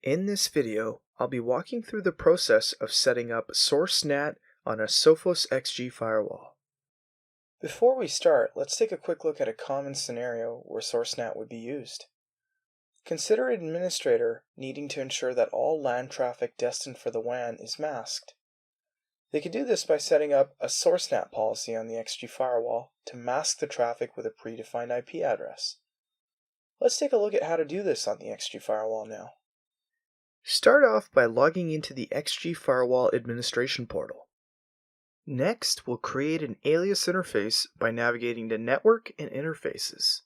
In this video, I'll be walking through the process of setting up Source NAT on a Sophos XG firewall. Before we start, let's take a quick look at a common scenario where Source NAT would be used. Consider an administrator needing to ensure that all LAN traffic destined for the WAN is masked. They can do this by setting up a Source NAT policy on the XG firewall to mask the traffic with a predefined IP address. Let's take a look at how to do this on the XG firewall now. Start off by logging into the XG Firewall Administration Portal. Next, we'll create an Alias Interface by navigating to Network and Interfaces.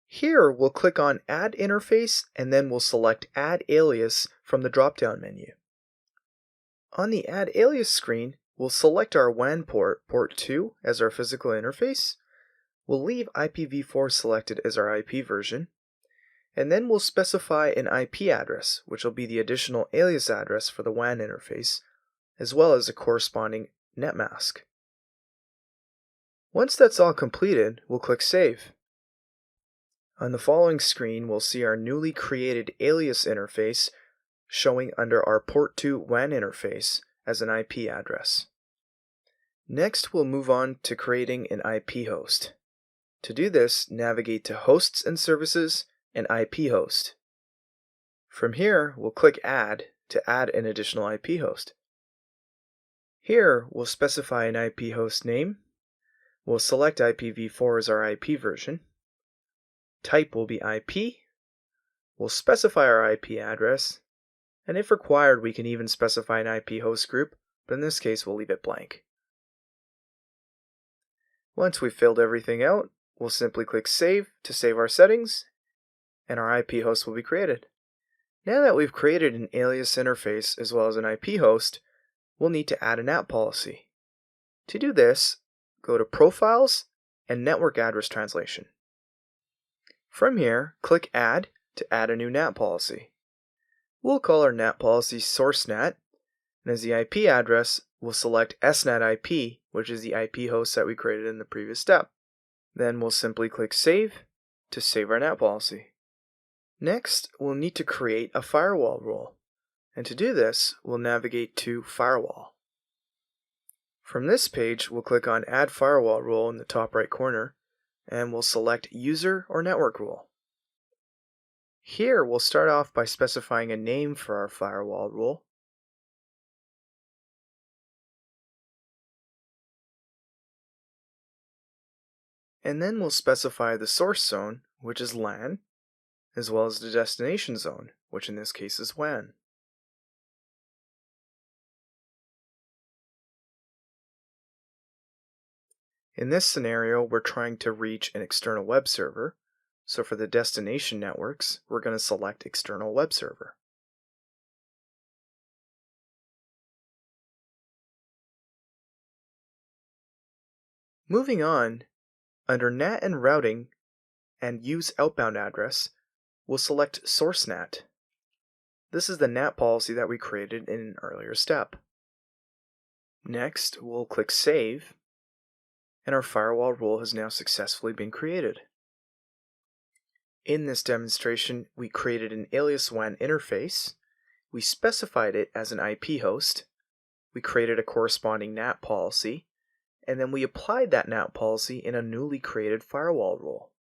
Here, we'll click on Add Interface and then we'll select Add Alias from the drop-down menu. On the Add Alias screen, we'll select our WAN port, port 2, as our physical interface. We'll leave IPv4 selected as our IP version. And then we'll specify an IP address, which will be the additional alias address for the WAN interface, as well as a corresponding net mask. Once that's all completed, we'll click Save. On the following screen, we'll see our newly created alias interface showing under our port 2 WAN interface as an IP address. Next, we'll move on to creating an IP host. To do this, navigate to Hosts and Services and IP host. From here, we'll click Add to add an additional IP host. Here, we'll specify an IP host name. We'll select IPv4 as our IP version. Type will be IP. We'll specify our IP address. And if required, we can even specify an IP host group, but in this case, we'll leave it blank. Once we've filled everything out, we'll simply click Save to save our settings, and our IP host will be created. Now that we've created an alias interface as well as an IP host, we'll need to add a NAT policy. To do this, go to Profiles and Network Address Translation. From here, click Add to add a new NAT policy. We'll call our NAT policy Source NAT, and as the IP address, we'll select SNAT IP, which is the IP host that we created in the previous step. Then we'll simply click Save to save our NAT policy. Next, we'll need to create a firewall rule, and to do this, we'll navigate to Firewall. From this page, we'll click on Add Firewall Rule in the top right corner, and we'll select User or Network Rule. Here, we'll start off by specifying a name for our firewall rule. And then we'll specify the source zone, which is LAN, as well as the destination zone, which in this case is WAN. In this scenario, we're trying to reach an external web server, so for the destination networks, we're going to select external web server. Moving on, under NAT and Routing and Use Outbound Address, we'll select Source NAT. This is the NAT policy that we created in an earlier step. Next, we'll click Save, and our firewall rule has now successfully been created. In this demonstration, we created an alias WAN interface, we specified it as an IP host, we created a corresponding NAT policy, and then we applied that NAT policy in a newly created firewall rule.